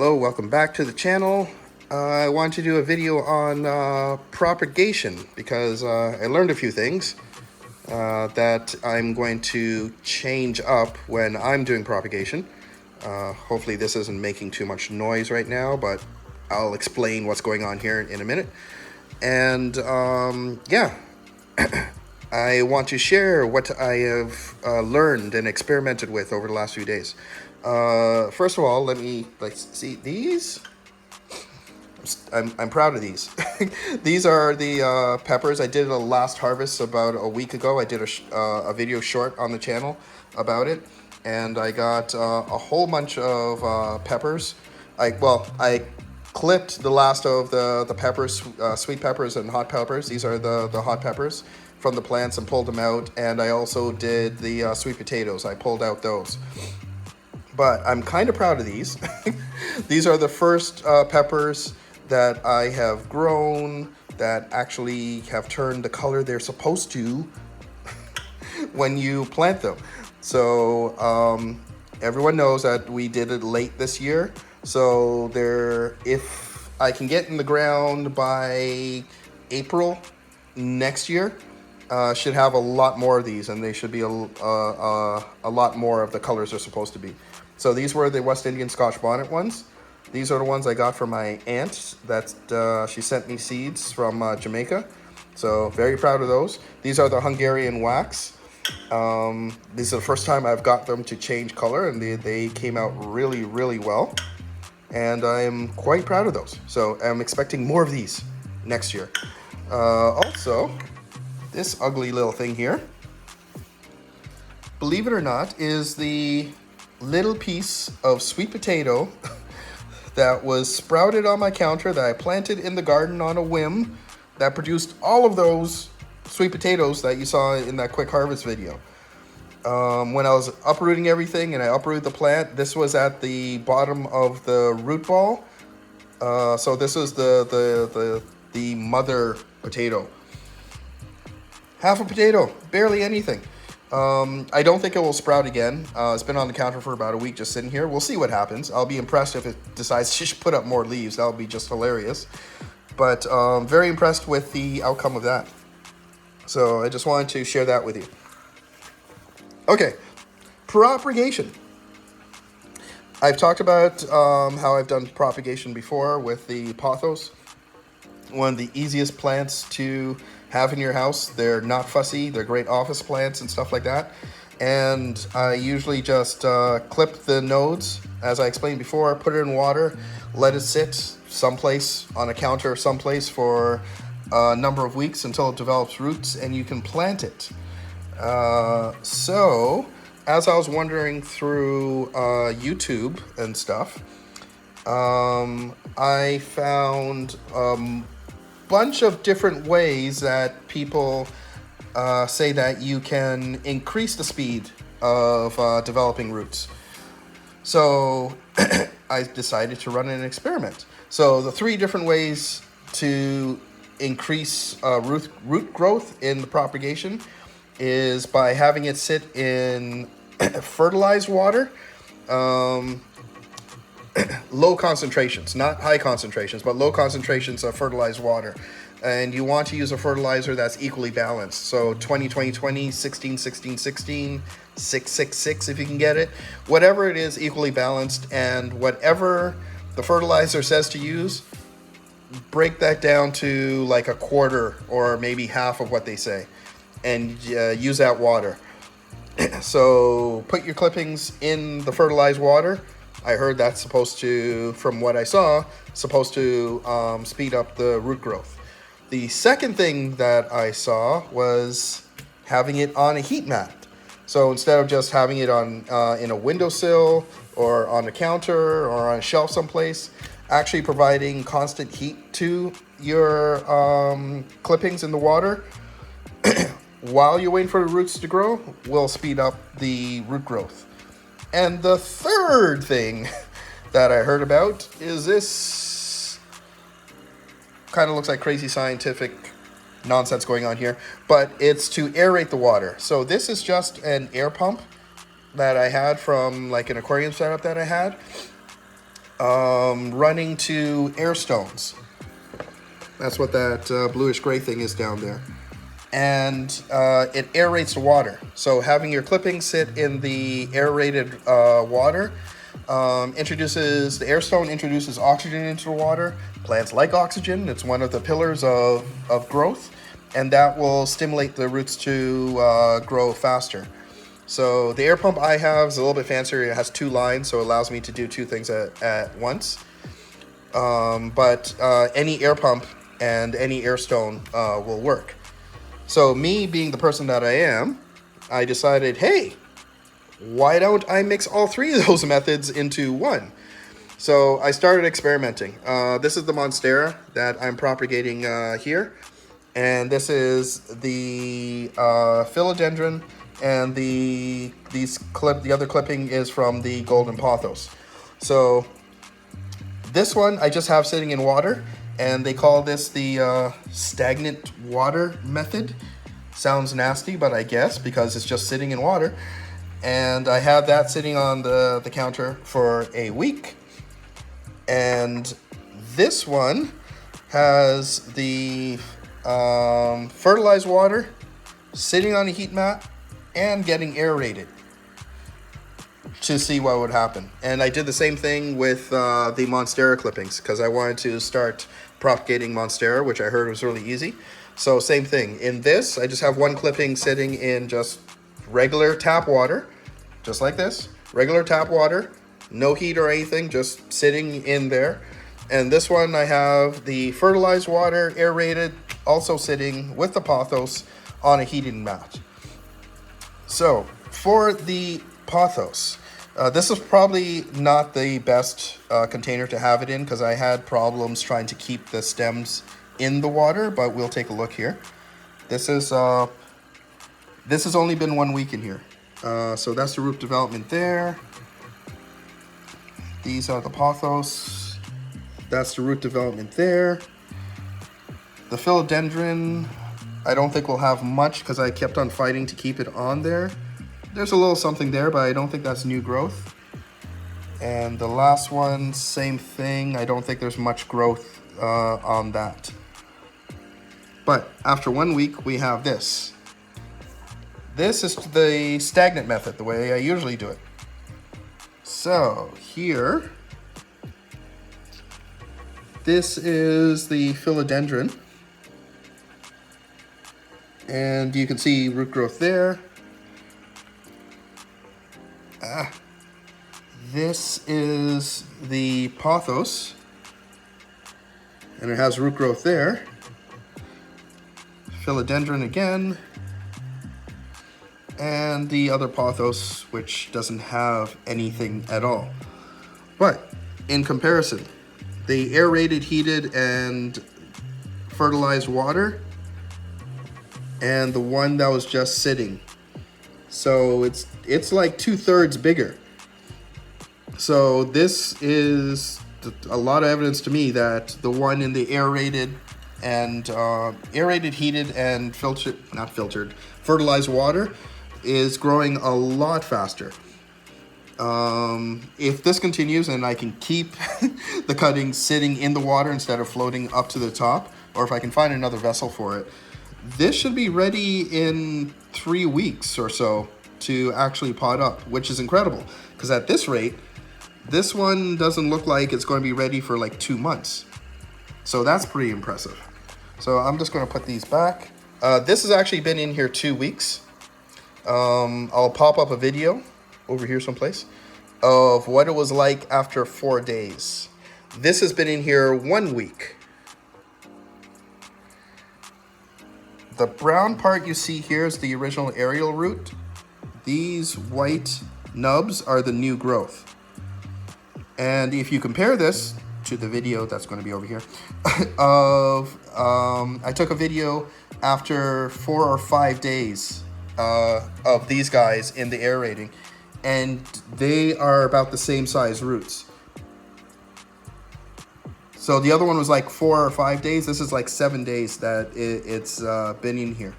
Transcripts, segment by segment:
Hello, welcome back to the channel. I want to do a video on propagation because I learned a few things that I'm going to change up when I'm doing propagation. Hopefully this isn't making too much noise right now, but I'll explain what's going on here in a minute. And yeah, I want to share what I have learned and experimented with over the last few days. First of all, let's see these. I'm proud of these. These are the peppers. I did a last harvest about a week ago. I did a video short on the channel about it, and I got a whole bunch of peppers. I clipped the last of the peppers, sweet peppers and hot peppers. These are the hot peppers from the plants and pulled them out. And I also did the sweet potatoes. I pulled out those. But I'm kind of proud of these. These are the first peppers that I have grown that actually have turned the color they're supposed to when you plant them. So everyone knows that we did it late this year. So if I can get in the ground by April next year, should have a lot more of these, and they should be a lot more of the colors they're supposed to be. So these were the West Indian Scotch bonnet ones. These are the ones I got from my aunt. She sent me seeds from Jamaica. So very proud of those. These are the Hungarian wax. This is the first time I've got them to change color, and they came out really, really well. And I'm quite proud of those. So I'm expecting more of these next year. Also, this ugly little thing here, believe it or not, is the little piece of sweet potato that was sprouted on my counter that I planted in the garden on a whim that produced all of those sweet potatoes that you saw in that quick harvest video. When I was uprooting everything and I uprooted the plant, this was at the bottom of the root ball. So this is the mother potato. Half a potato, barely anything. I don't think it will sprout again. It's been on the counter for about a week just sitting here. We'll see what happens. I'll be impressed if it decides to put up more leaves. That'll be just hilarious. But very impressed with the outcome of that. So I just wanted to share that with you. Okay, propagation. I've talked about how I've done propagation before with the pothos. One of the easiest plants to have in your house. They're not fussy. They're great office plants and stuff like that. And I usually just clip the nodes, as I explained before, put it in water, let it sit someplace on a counter someplace for a number of weeks until it develops roots, and you can plant it. So as I was wandering through YouTube and stuff, I found bunch of different ways that people say that you can increase the speed of developing roots. So I decided to run an experiment. So the 3 different ways to increase root growth in the propagation is by having it sit in fertilized water, low concentrations, not high concentrations, but low concentrations of fertilized water. And you want to use a fertilizer that's equally balanced. So 20-20-20, 16-16-16, 6-6-6 if you can get it. Whatever it is, equally balanced. And whatever the fertilizer says to use, break that down to like a quarter or maybe half of what they say. And use that water. So put your clippings in the fertilized water. I heard that's supposed to, from what I saw, supposed to speed up the root growth. The second thing that I saw was having it on a heat mat. So instead of just having it on in a windowsill or on a counter or on a shelf someplace, actually providing constant heat to your clippings in the water while you're waiting for the roots to grow will speed up the root growth. And the third thing that I heard about is this. Kind of looks like crazy scientific nonsense going on here, but it's to aerate the water. So this is just an air pump that I had from like an aquarium setup that I had. running to air stones. That's what that bluish gray thing is down there. And it aerates the water. So having your clippings sit in the aerated water introduces, the air stone introduces oxygen into the water. Plants like oxygen. It's one of the pillars of growth, and that will stimulate the roots to grow faster. So the air pump I have is a little bit fancier. It has 2 lines, so it allows me to do 2 things at once. But any air pump and any air stone will work. So me being the person that I am, I decided, hey, why don't I mix all 3 of those methods into one? So I started experimenting. This is the Monstera that I'm propagating here. And this is the philodendron, and the other clipping is from the golden pothos. So this one I just have sitting in water, and they call this the stagnant water method. Sounds nasty, but I guess because it's just sitting in water. And I have that sitting on the counter for a week. And this one has the fertilized water sitting on a heat mat and getting aerated to see what would happen. And I did the same thing with the Monstera clippings because I wanted to start propagating Monstera, which I heard was really easy. So same thing. In this, I just have one clipping sitting in just regular tap water, just like this. Regular tap water, no heat or anything, just sitting in there. And this one, I have the fertilized water, aerated, also sitting with the pothos on a heating mat. So for the pothos, this is probably not the best container to have it in because I had problems trying to keep the stems in the water, but we'll take a look here. This has only been 1 week in here. So that's the root development there. These are the pothos. That's the root development there. The philodendron, I don't think we'll have much because I kept on fighting to keep it on there. There's a little something there, but I don't think that's new growth. And the last one, same thing. I don't think there's much growth on that. But after 1 week, we have this. This is the stagnant method, the way I usually do it. So here, this is the philodendron. And you can see root growth there. This is the pothos. And it has root growth there. Philodendron again. And the other pothos, which doesn't have anything at all. But in comparison, the aerated, heated, and fertilized water, and the one that was just sitting. So it's like 2/3 bigger. So this is a lot of evidence to me that the one in the aerated, heated, and fertilized water is growing a lot faster. If this continues and I can keep the cuttings sitting in the water instead of floating up to the top, or if I can find another vessel for it, this should be ready in 3 weeks or so to actually pot up, which is incredible. Because at this rate, this one doesn't look like it's going to be ready for like 2 months. So that's pretty impressive. So I'm just going to put these back. This has actually been in here 2 weeks. I'll pop up a video over here someplace of what it was like after 4 days. This has been in here 1 week. The brown part you see here is the original aerial root. These white nubs are the new growth. And if you compare this to the video that's going to be over here of I took a video after 4 or 5 days of these guys in the aerating, and they are about the same size roots. So the other one was like 4 or 5 days. This is like 7 days that it's been in here.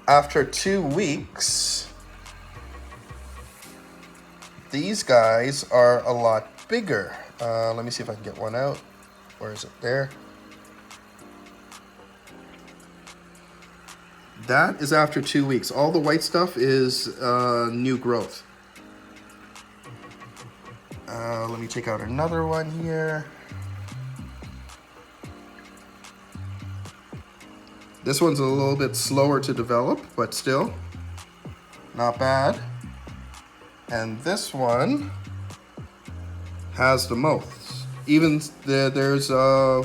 After 2 weeks, these guys are a lot bigger. Let me see if I can get one out. Where is it? There. That is after 2 weeks. All the white stuff is new growth. Let me take out another one here. This one's a little bit slower to develop, but still not bad. And this one has the most. Even there's a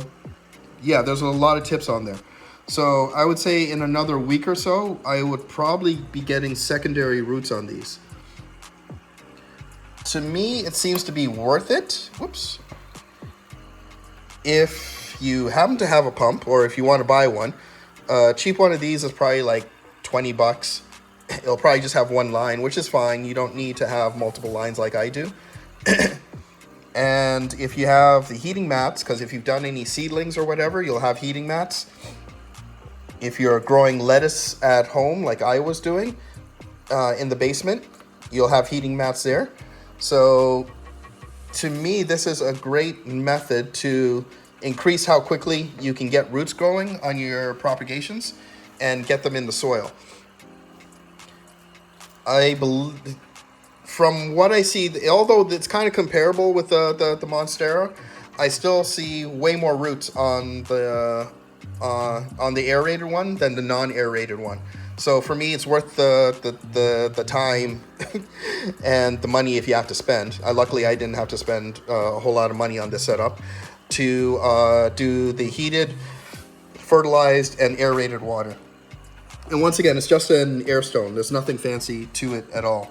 lot of tips on there. So I would say in another week or so, I would probably be getting secondary roots on these. To me, it seems to be worth it. Whoops. If you happen to have a pump, or if you want to buy one, a cheap one of these is probably like 20 bucks. It'll probably just have one line, which is fine. You don't need to have multiple lines like I do. And if you have the heating mats, because if you've done any seedlings or whatever, you'll have heating mats. If you're growing lettuce at home, like I was doing in the basement, you'll have heating mats there. So to me, this is a great method to increase how quickly you can get roots growing on your propagations and get them in the soil. I believe, from what I see, although it's kind of comparable with the Monstera, I still see way more roots on the aerated one than the non-aerated one. So for me, it's worth the time and the money if you have to spend. Luckily, I didn't have to spend a whole lot of money on this setup to do the heated, fertilized, and aerated water. And once again, it's just an air stone. There's nothing fancy to it at all.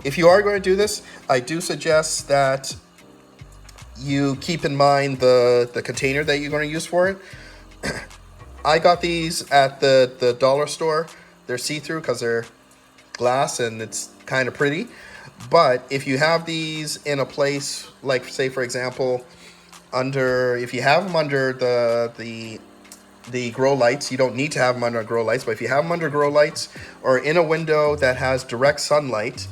If you are going to do this, I do suggest that you keep in mind the container that you're going to use for it. I got these at the dollar store. They're see-through because they're glass and it's kind of pretty. But if you have these in a place, like say for example, if you have them under the grow lights, you don't need to have them under grow lights, but if you have them under grow lights or in a window that has direct sunlight,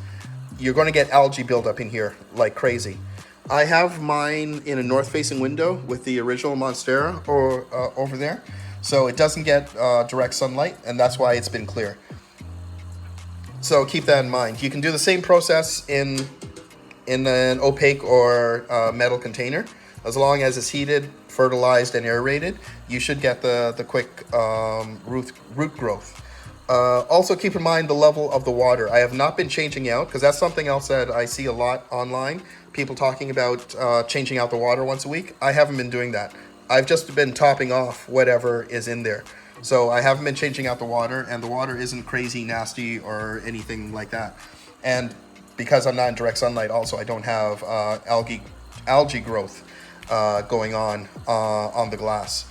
you're going to get algae buildup in here like crazy. I have mine in a north-facing window with the original Monstera over there, so it doesn't get direct sunlight, and that's why it's been clear. So keep that in mind. You can do the same process in an opaque or metal container. As long as it's heated, fertilized, and aerated, you should get the quick root growth. Also keep in mind the level of the water. I have not been changing out, because that's something else that I see a lot online. People talking about changing out the water once a week. I haven't been doing that. I've just been topping off whatever is in there. So I haven't been changing out the water, and the water isn't crazy nasty or anything like that. And because I'm not in direct sunlight also, I don't have algae growth going on the glass.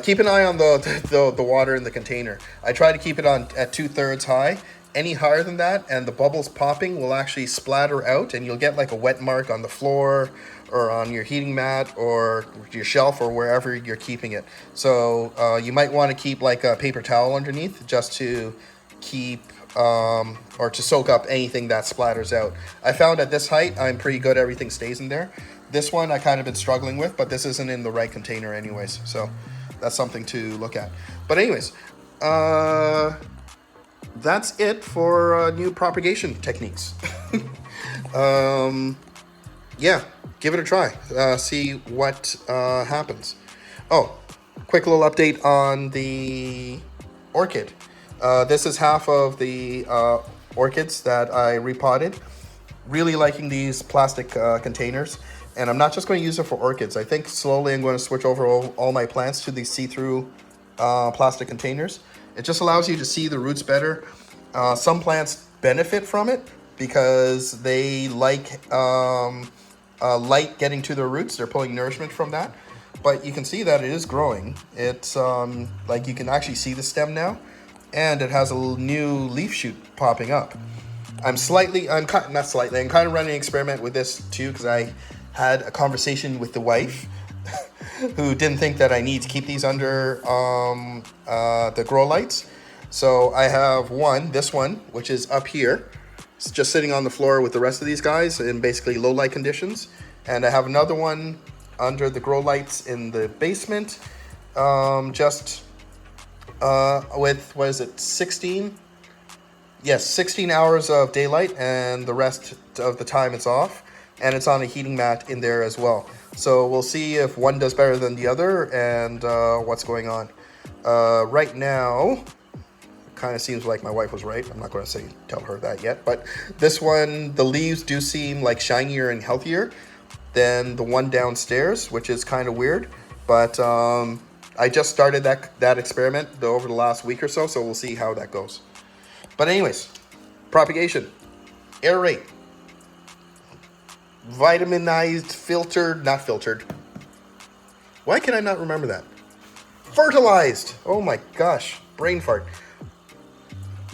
Keep an eye on the water in the container. I try to keep it on at 2/3 high. Any higher than that and the bubbles popping will actually splatter out, and you'll get like a wet mark on the floor or on your heating mat or your shelf or wherever you're keeping it. So you might want to keep like a paper towel underneath just to keep or to soak up anything that splatters out. I found at this height I'm pretty good, everything stays in there. This one I kind of been struggling with, but this isn't in the right container anyways, so that's something to look at. But anyways, that's it for new propagation techniques. Yeah, give it a try. See what happens. Oh, quick little update on the Orchid. This is half of the orchids that I repotted. Really liking these plastic containers. And I'm not just going to use it for orchids. I think slowly I'm going to switch over all my plants to these see-through plastic containers. It just allows you to see the roots better. Some plants benefit from it because they like light getting to their roots. They're pulling nourishment from that. But you can see that it is growing. It's like you can actually see the stem now. And it has a little new leaf shoot popping up. I'm kind of running an experiment with this too, because I had a conversation with the wife who didn't think that I need to keep these under the grow lights. So I have this one, which is up here, It's just sitting on the floor with the rest of these guys in basically low light conditions. And I have another one under the grow lights in the basement, just with, what is it, 16? Yes, 16 hours of daylight, and the rest of the time it's off. And it's on a heating mat in there as well. So we'll see if one does better than the other and what's going on. Right now, kind of seems like my wife was right. I'm not going to tell her that yet, but this one, the leaves do seem like shinier and healthier than the one downstairs, which is kind of weird. But I just started that experiment over the last week or so we'll see how that goes. But anyways, propagation, aerate, vitaminized, filtered, not filtered. Why can I not remember that? Fertilized. Oh my gosh, brain fart.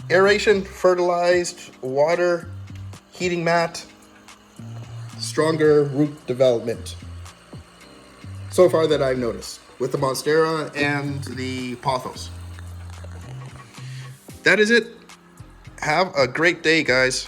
Aeration, fertilized, water, heating mat, stronger root development. So far that I've noticed with the Monstera and the Pothos. That is it. Have a great day, guys.